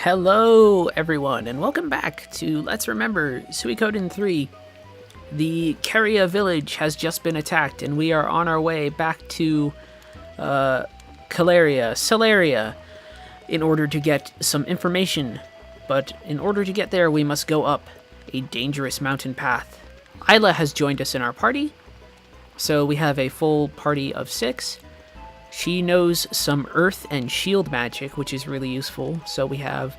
Hello, everyone, and welcome back to Let's Remember Suikoden 3. The Caria village has just been attacked, and we are on our way back to Celeria, in order to get some information. But in order to get there, we must go up a dangerous mountain path. Isla has joined us in our party, so we have a full party of 6. She knows some earth and shield magic, which is really useful. So we have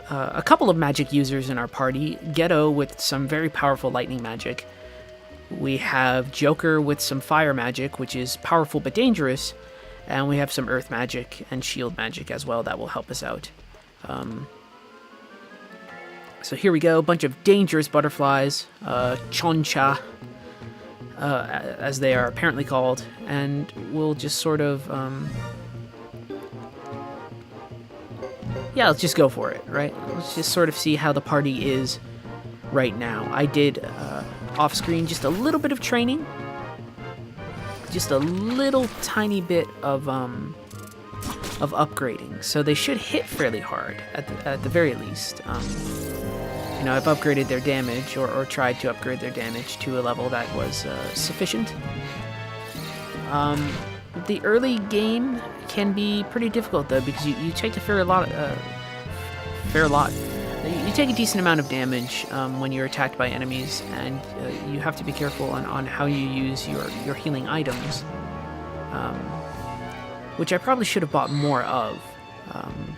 a couple of magic users in our party. Geddoe with some very powerful lightning magic. We have Joker with some fire magic, which is powerful but dangerous. And we have some earth magic and shield magic as well that will help us out. So here we go, a bunch of dangerous butterflies, Ch.1, as they are apparently called, and we'll just sort of, let's just go for it, right? Let's just sort of see how the party is right now. I did, off-screen, just a little bit of training, just a little tiny bit of upgrading, so they should hit fairly hard, at the very least. I've upgraded their damage, or tried to upgrade their damage to a level that was sufficient. The early game can be pretty difficult, though, because you take a fair lot. You take a decent amount of damage when you're attacked by enemies, and you have to be careful on how you use your healing items, which I probably should have bought more of,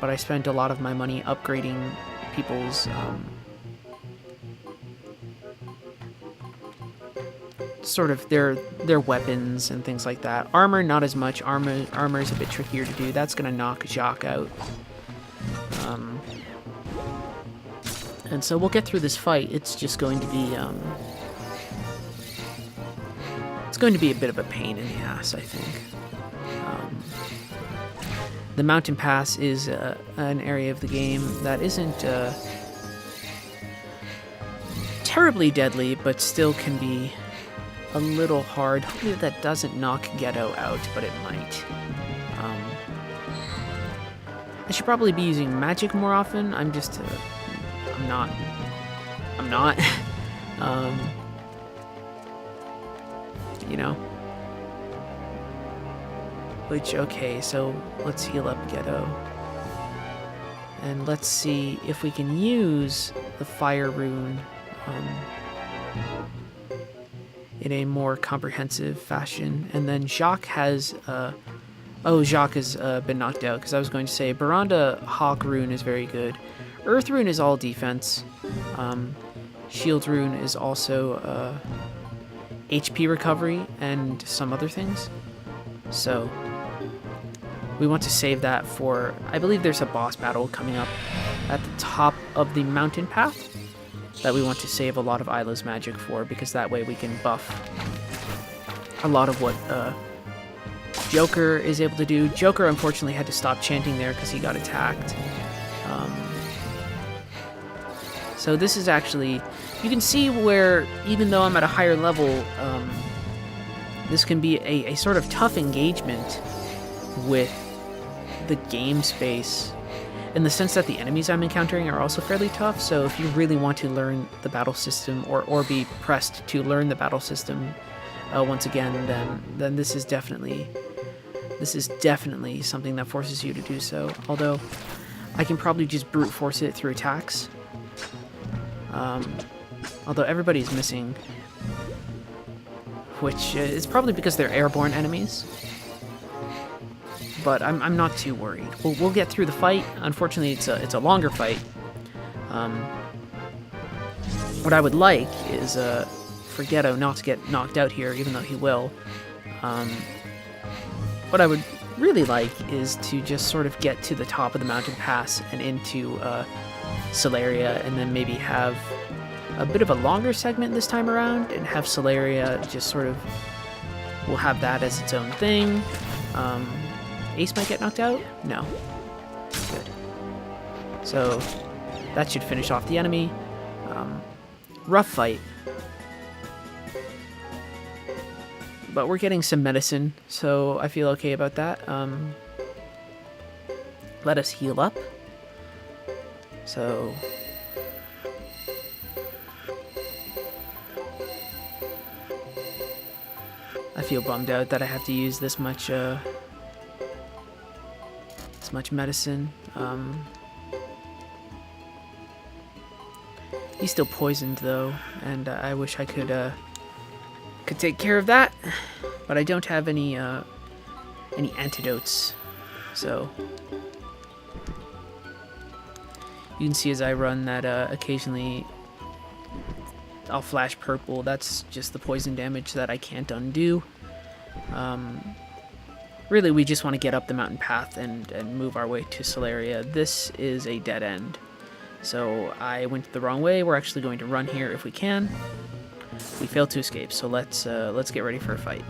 but I spent a lot of my money upgrading people's sort of their weapons and things like that. Armor, not as much. Armor is a bit trickier to do. That's gonna knock Jacques out. And so we'll get through this fight. It's just going to be it's going to be a bit of a pain in the ass, I think. The mountain pass is an area of the game that isn't terribly deadly, but still can be a little hard. Hopefully that doesn't knock Geddoe out, but it might. I should probably be using magic more often. I'm just, I'm not. Okay, so let's heal up Geddoe. And let's see if we can use the fire rune in a more comprehensive fashion. And then Jacques has Jacques has been knocked out, because I was going to say Baranda Hawk rune is very good. Earth rune is all defense. Shield rune is also HP recovery and some other things. So we want to save that for, I believe there's a boss battle coming up at the top of the mountain path that we want to save a lot of Isla's magic for, because that way we can buff a lot of what Joker is able to do. Joker unfortunately had to stop chanting there because he got attacked. So this is actually, you can see where, even though I'm at a higher level, this can be a sort of tough engagement with the game space, in the sense that the enemies I'm encountering are also fairly tough. So if you really want to learn the battle system, or be pressed to learn the battle system once again, then this is definitely something that forces you to do so. Although I can probably just brute force it through attacks. Although everybody's missing, which is probably because they're airborne enemies. But I'm not too worried. We'll get through the fight. Unfortunately, it's a longer fight. What I would like is for Geddoe not to get knocked out here, even though he will. What I would really like is to just sort of get to the top of the mountain pass and into Celeria, and then maybe have a bit of a longer segment this time around, and have Celeria just sort of, we'll have that as its own thing. Ace might get knocked out? No. Good. So that should finish off the enemy. Rough fight. But we're getting some medicine, so I feel okay about that. Let us heal up. So I feel bummed out that I have to use this much medicine. He's still poisoned though, and I wish I could take care of that, but I don't have any antidotes. So you can see as I run that occasionally I'll flash purple. That's just the poison damage that I can't undo. Really, we just want to get up the mountain path and move our way to Solaria. This is a dead end. So I went the wrong way. We're actually going to run here if we can. We failed to escape, so let's get ready for a fight.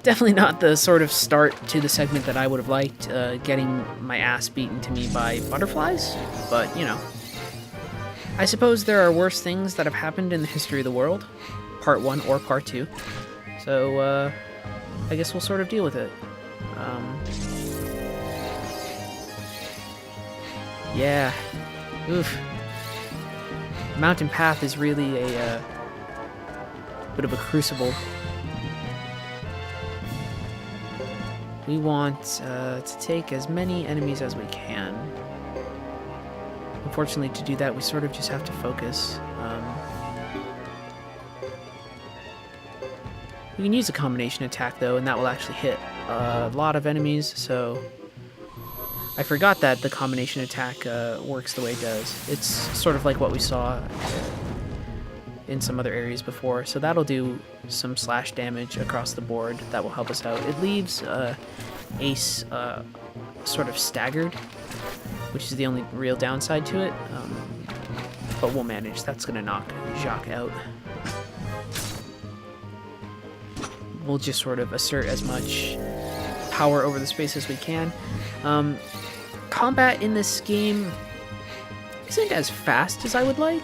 Definitely not the sort of start to the segment that I would have liked, getting my ass beaten to me by butterflies, but, you know. I suppose there are worse things that have happened in the history of the world, part 1 or part 2, so, I guess we'll sort of deal with it. Yeah. Oof. Mountain Path is really a bit of a crucible. We want to take as many enemies as we can. Unfortunately, to do that, we sort of just have to focus. We can use a combination attack, though, and that will actually hit a lot of enemies, so I forgot that the combination attack works the way it does. It's sort of like what we saw in some other areas before, so that'll do some slash damage across the board. That will help us out. It leaves Ace sort of staggered, which is the only real downside to it, but we'll manage. That's going to knock Ch.1 out. We'll just sort of assert as much power over the space as we can. Combat in this game isn't as fast as I would like.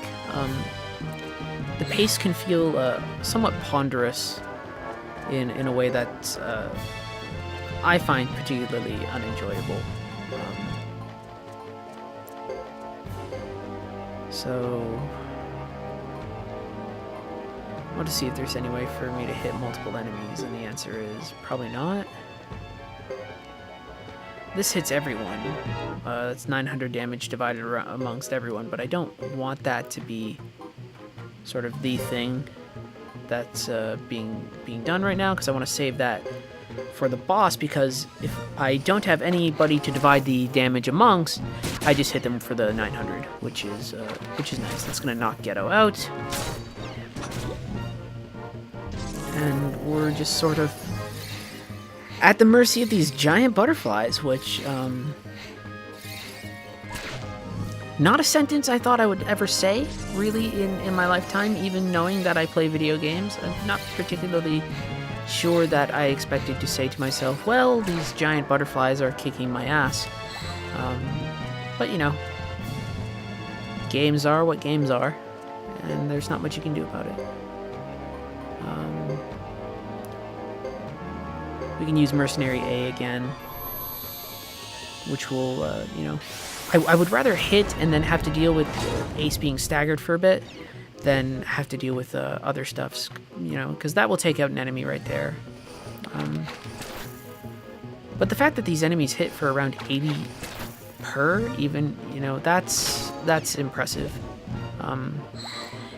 The pace can feel somewhat ponderous in a way that I find particularly unenjoyable. So I want to see if there's any way for me to hit multiple enemies, and the answer is probably not. This hits everyone. That's 900 damage divided amongst everyone, but I don't want that to be sort of the thing that's being done right now, because I want to save that for the boss, because if I don't have anybody to divide the damage amongst, I just hit them for the 900, which is nice. That's going to knock Geddoe out. And we're just sort of at the mercy of these giant butterflies, which, not a sentence I thought I would ever say, really, in my lifetime, even knowing that I play video games. I'm not particularly sure that I expected to say to myself, well, these giant butterflies are kicking my ass. But, you know, games are what games are, and there's not much you can do about it. We can use Mercenary A again, which will, you know, I would rather hit and then have to deal with Ace being staggered for a bit than have to deal with other stuffs, you know, because that will take out an enemy right there. But the fact that these enemies hit for around 80 per, even, you know, that's impressive.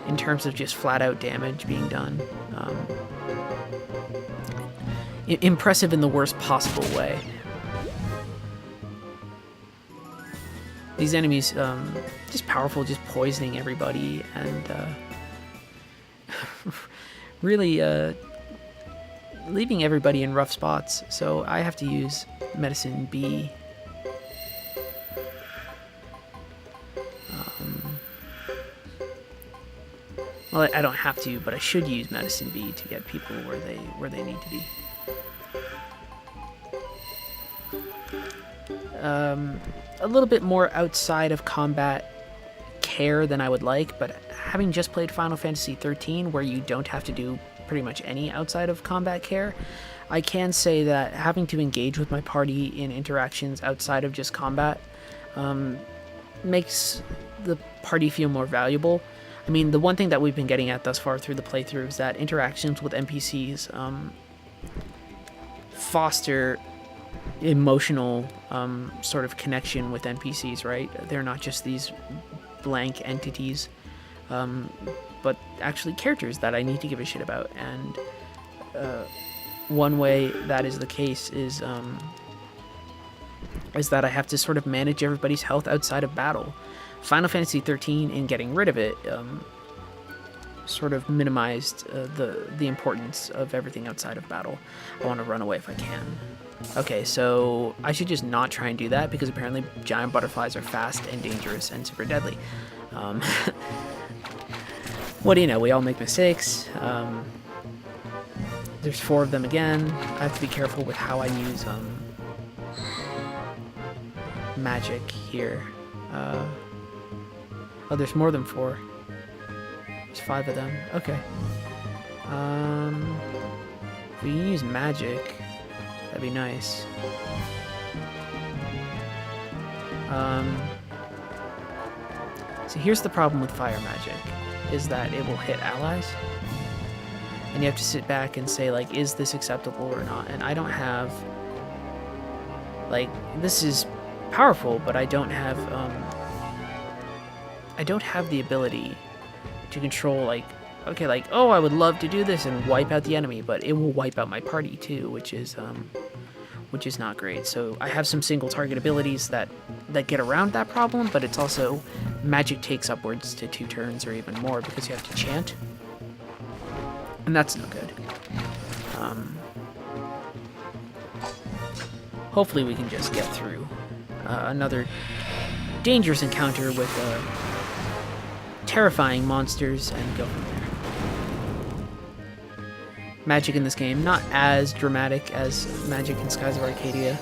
In terms of just flat-out damage being done. Impressive in the worst possible way. These enemies, just powerful, just poisoning everybody, and really leaving everybody in rough spots. So I have to use Medicine B. Well, I don't have to, but I should use Medicine B to get people where they need to be. A little bit more outside of combat care than I would like, but having just played Final Fantasy XIII, where you don't have to do pretty much any outside of combat care, I can say that having to engage with my party in interactions outside of just combat makes the party feel more valuable. I mean, the one thing that we've been getting at thus far through the playthrough is that interactions with NPCs foster emotional sort of connection with NPCs, right? They're not just these blank entities, but actually characters that I need to give a shit about. And one way that is the case is that I have to sort of manage everybody's health outside of battle. Final Fantasy 13, in getting rid of it, sort of minimized the importance of everything outside of battle. I want to run away if I can. Okay, so I should just not try and do that, because apparently giant butterflies are fast and dangerous and super deadly. What do you know? We all make mistakes. There's 4 of them again. I have to be careful with how I use magic here. Oh, there's more than 4. There's 5 of them. Okay. If we can use magic, that'd be nice. So here's the problem with fire magic, is that it will hit allies. And you have to sit back and say, like, is this acceptable or not? And I don't have, like, this is powerful, but I don't have the ability to control, like, okay, like, oh, I would love to do this and wipe out the enemy, but it will wipe out my party too, which is not great. So I have some single target abilities that get around that problem, but it's also magic takes upwards to 2 turns or even more because you have to chant, and that's no good. Hopefully we can just get through another dangerous encounter with terrifying monsters and go from there. Magic in this game, not as dramatic as magic in Skies of Arcadia.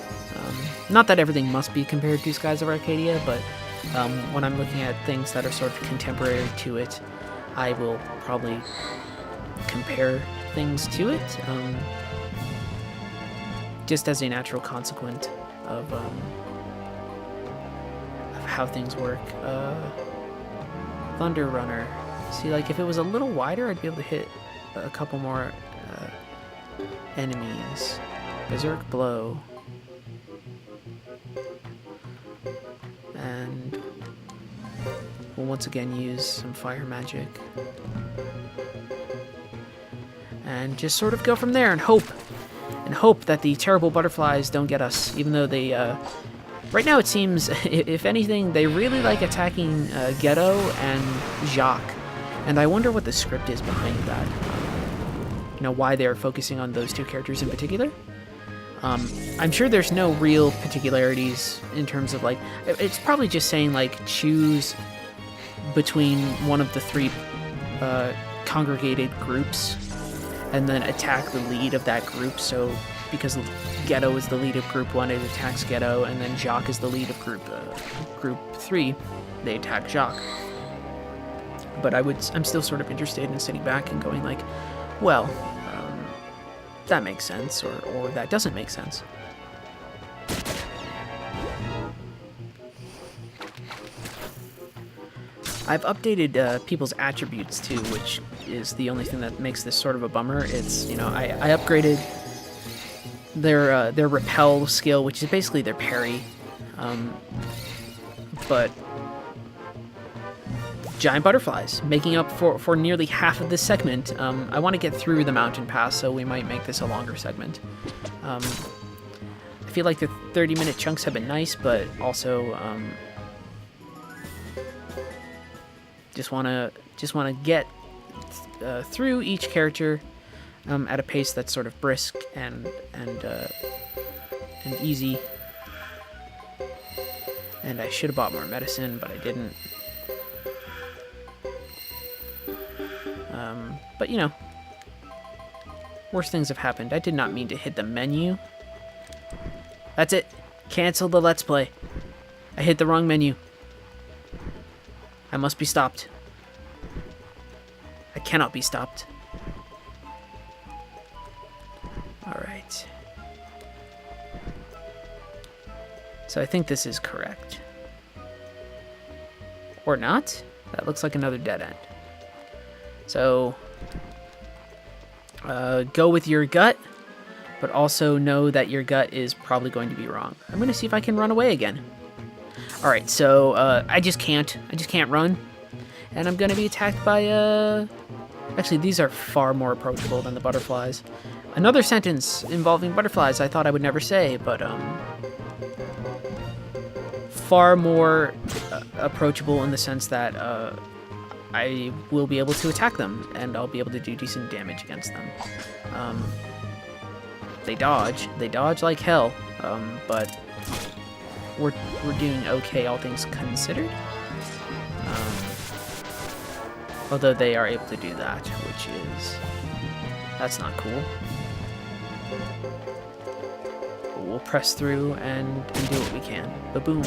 Not that everything must be compared to Skies of Arcadia, but when I'm looking at things that are sort of contemporary to it, I will probably compare things to it, just as a natural consequence of how things work. Thunder Runner. See, like, if it was a little wider, I'd be able to hit a couple more enemies. Berserk Blow. And we'll once again use some fire magic. And just sort of go from there and hope that the terrible butterflies don't get us, even though they, right now it seems, if anything, they really like attacking Geddoe and Jacques, and I wonder what the script is behind that. You know, why they're focusing on those 2 characters in particular. I'm sure there's no real particularities in terms of, like, it's probably just saying, like, choose between one of the 3 congregated groups and then attack the lead of that group. So because Geddoe is the lead of group 1, it attacks Geddoe, and then Jacques is the lead of group 3, they attack Jacques. But I'm still sort of interested in sitting back and going, like, well, that makes sense, or that doesn't make sense. I've updated people's attributes too, which is the only thing that makes this sort of a bummer. It's, you know, I upgraded their repel skill, which is basically their parry, but giant butterflies, making up for nearly half of this segment. I want to get through the mountain pass, so we might make this a longer segment. I feel like the 30-minute chunks have been nice, but also just want to get through each character at a pace that's sort of brisk and easy. And I should have bought more medicine, but I didn't. But, you know, worse things have happened. I did not mean to hit the menu. That's it. Cancel the Let's Play. I hit the wrong menu. I must be stopped. I cannot be stopped. Alright. Alright. So I think this is correct. Or not? That looks like another dead end. So, go with your gut, but also know that your gut is probably going to be wrong. I'm going to see if I can run away again. Alright, so I just can't run. And I'm going to be attacked by... Actually, these are far more approachable than the butterflies. Another sentence involving butterflies I thought I would never say, but far more approachable in the sense that I will be able to attack them, and I'll be able to do decent damage against them. They dodge like hell, but we're doing okay, all things considered. Although they are able to do that, that's not cool. But we'll press through and do what we can. Ba-boom.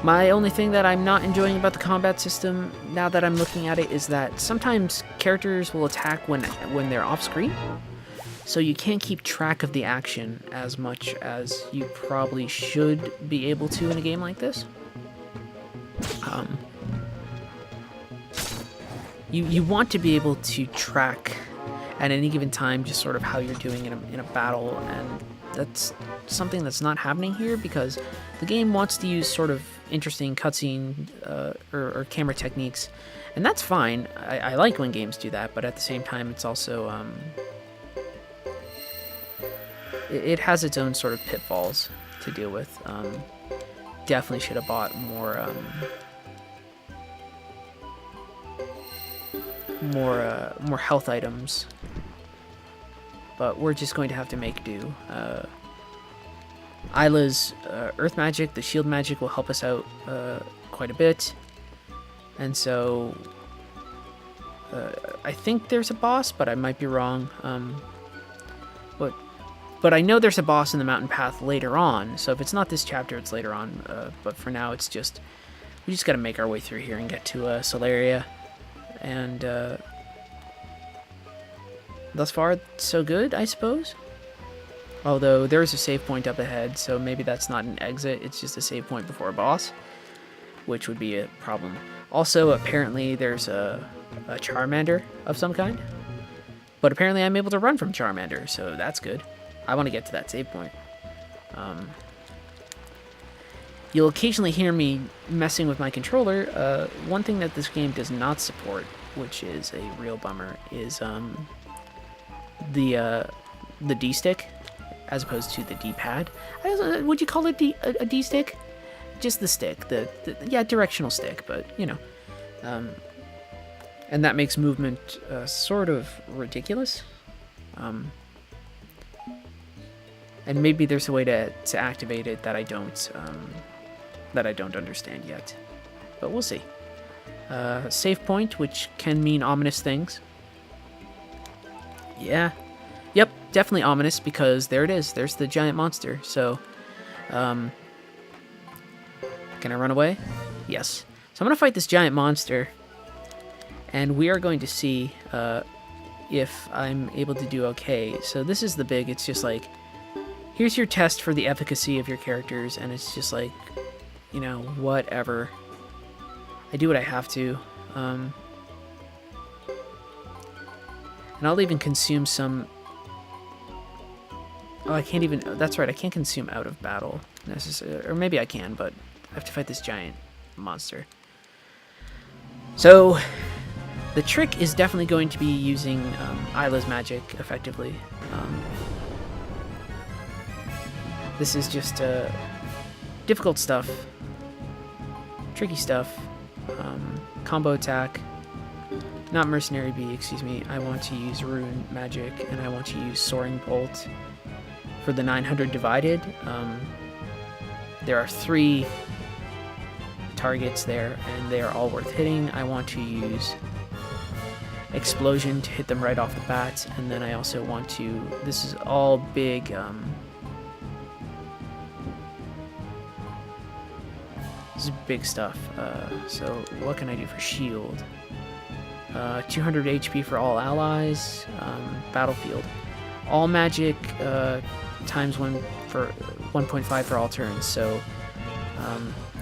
My only thing that I'm not enjoying about the combat system, now that I'm looking at it, is that sometimes characters will attack when they're off-screen, so you can't keep track of the action as much as you probably should be able to in a game like this. You want to be able to track at any given time just sort of how you're doing in a battle, and that's something that's not happening here because the game wants to use sort of interesting cutscene or camera techniques, and that's fine. I like when games do that, but at the same time it's also it has its own sort of pitfalls to deal with. Definitely should have bought more health items, but we're just going to have to make do. Isla's earth magic, the shield magic, will help us out quite a bit, and so I think there's a boss, but I might be wrong. But I know there's a boss in the mountain path later on, so if it's not this chapter, it's later on. But for now, we just got to make our way through here and get to Solaria. And thus far, so good, I suppose. Although there is a save point up ahead, so maybe that's not an exit, it's just a save point before a boss, which would be a problem. Also, apparently there's a Charmander of some kind, but apparently I'm able to run from Charmander, so that's good. I want to get to that save point. You'll occasionally hear me messing with my controller. One thing that this game does not support, which is a real bummer, is the D-stick, as opposed to the D-pad. Would you call it a D-stick? Just the stick, yeah, directional stick, but you know. And that makes movement sort of ridiculous. And maybe there's a way to activate it that I don't understand yet, but we'll see. Save point, which can mean ominous things. Yeah, yep, definitely ominous, because there it is. There's the giant monster. So, can I run away? Yes. So I'm gonna fight this giant monster, and we are going to see if I'm able to do okay. So this is the big. It's just like, here's your test for the efficacy of your characters, and it's just like, you know, whatever. I do what I have to. And I'll even consume some... Oh, I can't even... That's right, I can't consume out of battle, necessarily. Or maybe I can, but I have to fight this giant monster. So, the trick is definitely going to be using Isla's magic effectively. This is just difficult stuff, tricky stuff, combo attack, not Mercenary Bee, excuse me. I want to use Rune Magic, and I want to use Soaring Bolt for the 900 divided. There are 3 targets there, and they are all worth hitting. I want to use Explosion to hit them right off the bat, and then I also want to... This is all big... This is big stuff. So what can I do for shield? 200 HP for all allies. Battlefield. All magic times 1.5 for all turns. So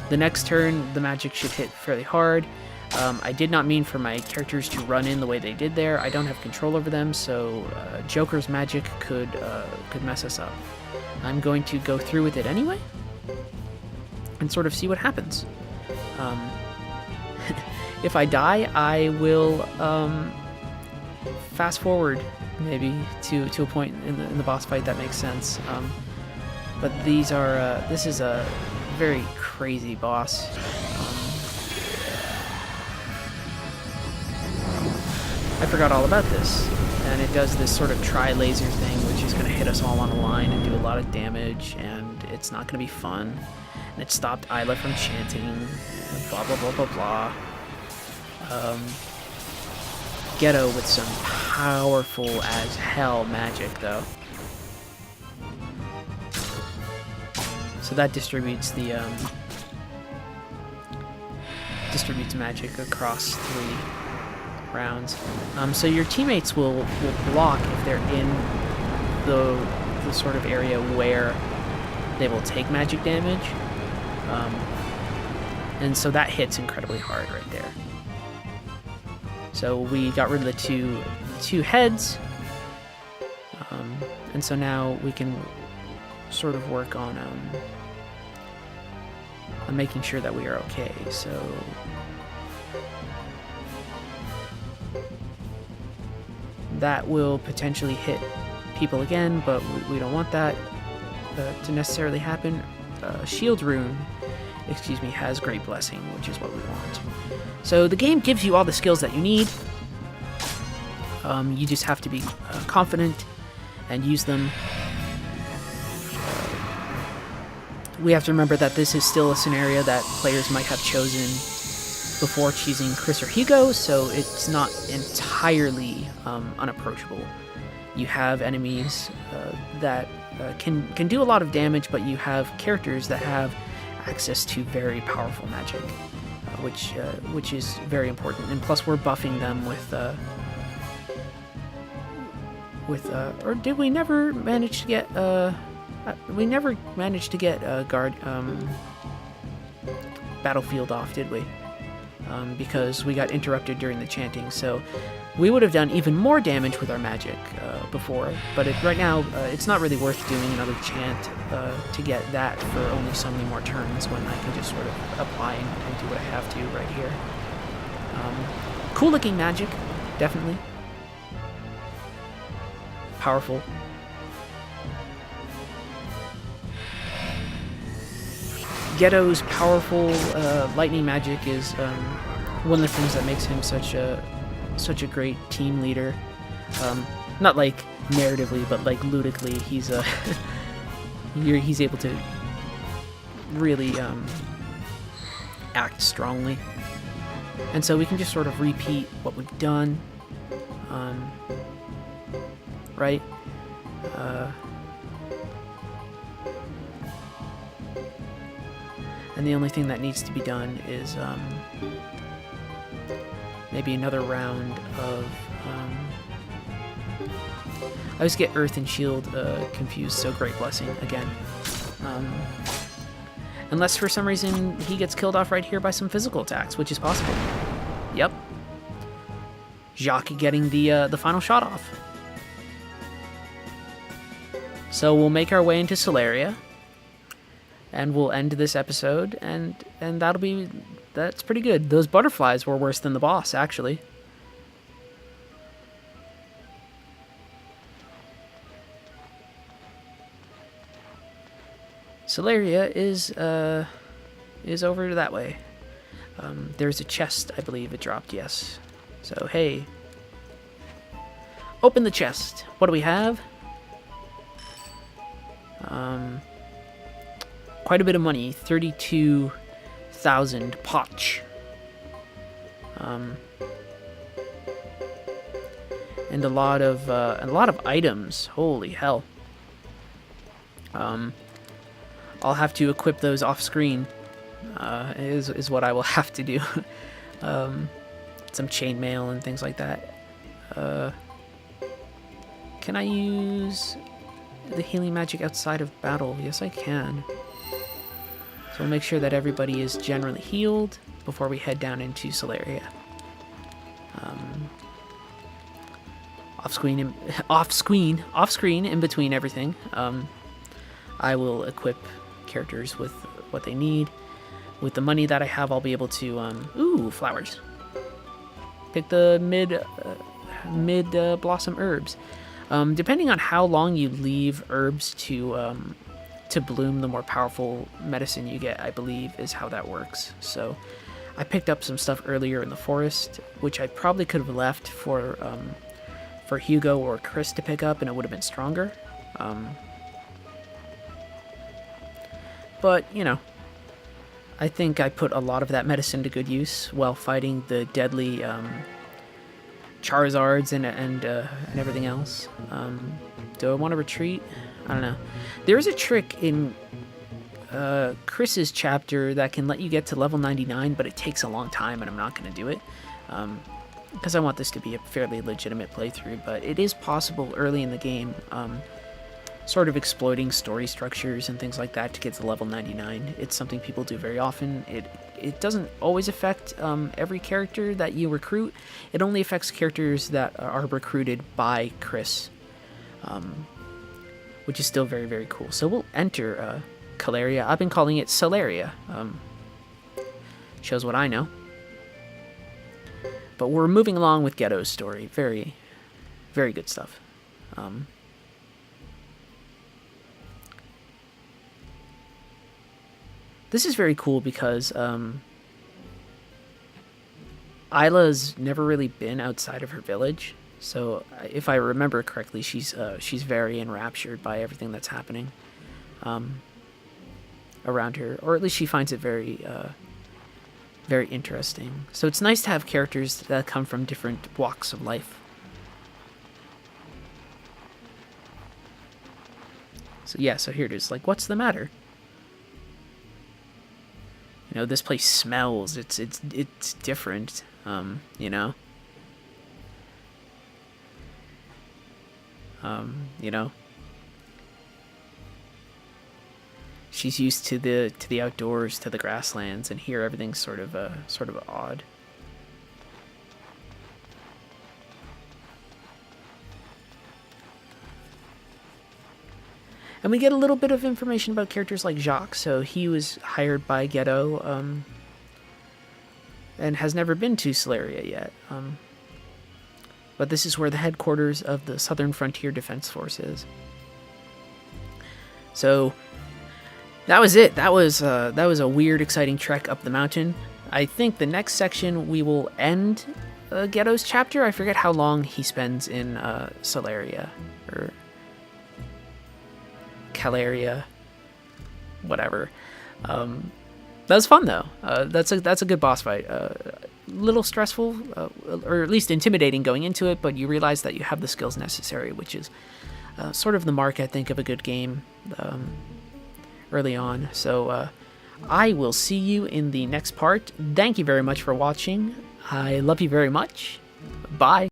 the next turn, the magic should hit fairly hard. I did not mean for my characters to run in the way they did there. I don't have control over them, so Joker's magic could mess us up. I'm going to go through with it anyway and sort of see what happens. If I die, I will fast forward maybe to a point in the boss fight that makes sense. But this is a very crazy boss. I forgot all about this, and it does this sort of tri-laser thing, which is going to hit us all on a line and do a lot of damage, and it's not going to be fun. And it stopped Isla from chanting, and blah blah blah blah blah. Geddoe with some powerful as hell magic, though. So that distributes the magic across 3 rounds. So your teammates will block if they're in the sort of area where they will take magic damage. And so that hits incredibly hard right there. So we got rid of the two heads. And so now we can sort of work on making sure that we are okay. So that will potentially hit people again, but we don't want that to necessarily happen. Shield rune, has Great Blessing, which is what we want. So the game gives you all the skills that you need. You just have to be confident and use them. We have to remember that this is still a scenario that players might have chosen before choosing Chris or Hugo, so it's not entirely unapproachable. You have enemies that can do a lot of damage, but you have characters that have access to very powerful magic, which is very important. And plus, we're buffing them or did we never manage to get? We never managed to get Battlefield off, did we? Because we got interrupted during the chanting. So we would have done even more damage with our magic before, but right now it's not really worth doing another chant to get that for only so many more turns when I can just sort of apply and do what I have to right here. Cool looking magic, definitely. Powerful. Geddoe's powerful lightning magic is one of the things that makes him such a great team leader. Not like narratively, but like ludically, he's able to really act strongly, and so we can just sort of repeat what we've done, right? And the only thing that needs to be done is maybe another round of... I always get Earth and Shield confused, so Great Blessing again. Unless for some reason he gets killed off right here by some physical attacks, which is possible. Yep. Ch.1 getting the final shot off. So we'll make our way into Solaria. And we'll end this episode, and that's pretty good. Those butterflies were worse than the boss, actually. Solaria is over that way. There's a chest, I believe it dropped, yes. So, hey. Open the chest. What do we have? Quite a bit of money, 32,000 potch. And a lot of items. Holy hell. I'll have to equip those off screen. Is what I will have to do. some chainmail and things like that. Can I use the healing magic outside of battle? Yes, I can. So we'll make sure that everybody is generally healed before we head down into Solaria. Off screen in between everything, I will equip characters with what they need. With the money that I have, I'll be able to ooh, flowers. Pick the mid blossom herbs. Depending on how long you leave herbs to bloom, the more powerful medicine you get, I believe, is how that works. So I picked up some stuff earlier in the forest, which I probably could have left for Hugo or Chris to pick up, and it would have been stronger. But, you know, I think I put a lot of that medicine to good use while fighting the deadly Charizards and everything else. Do I want to retreat? I don't know. There is a trick in Chris's chapter that can let you get to level 99, but it takes a long time, and I'm not going to do it. Because I want this to be a fairly legitimate playthrough, but it is possible early in the game, sort of exploiting story structures and things like that to get to level 99. It's something people do very often. It doesn't always affect every character that you recruit. It only affects characters that are recruited by Chris, which is still very, very cool. So we'll enter Calaria. I've been calling it Solaria. Shows what I know. But we're moving along with Geddoe's story. Very, very good stuff. This is very cool because Isla's never really been outside of her village. So if I remember correctly, she's very enraptured by everything that's happening around her, or at least she finds it very very interesting. So it's nice to have characters that come from different walks of life. So yeah, so here it is. Like, what's the matter? You know, this place smells. It's different. You know. You know. She's used to the outdoors, to the grasslands, and here everything's sort of odd. And we get a little bit of information about characters like Jacques. So he was hired by Geddoe, and has never been to Solaria yet. But this is where the headquarters of the Southern Frontier Defense Force is. So that was it. That was a weird, exciting trek up the mountain. I think the next section we will end Geddoe's chapter. I forget how long he spends in Solaria or Calaria, whatever. That was fun though. That's a good boss fight. Little stressful, or at least intimidating going into it, but you realize that you have the skills necessary, which is sort of the mark, I think, of a good game early on. So I will see you in the next part. Thank you very much for watching. I love you very much. Bye.